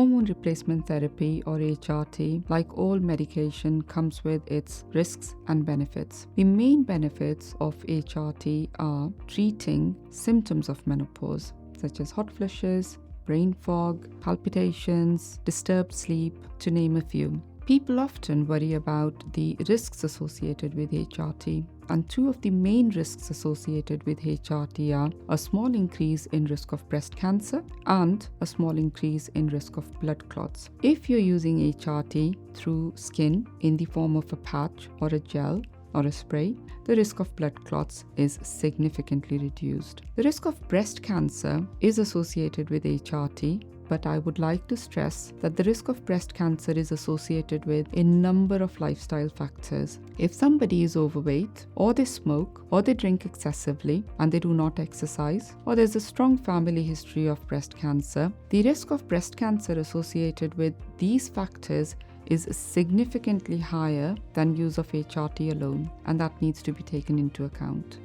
Hormone replacement therapy, or HRT, like all medication, comes with its risks and benefits. The main benefits of HRT are treating symptoms of menopause, such as hot flushes, brain fog, palpitations, disturbed sleep, to name a few. People often worry about the risks associated with HRT, and two of the main risks associated with HRT are a small increase in risk of breast cancer and a small increase in risk of blood clots. If you're using HRT through skin in the form of a patch or a gel or a spray, the risk of blood clots is significantly reduced. The risk of breast cancer is associated with HRT, but I would like to stress that the risk of breast cancer is associated with a number of lifestyle factors. If somebody is overweight, or they smoke, or they drink excessively, and they do not exercise, or there's a strong family history of breast cancer, the risk of breast cancer associated with these factors is significantly higher than use of HRT alone, and that needs to be taken into account.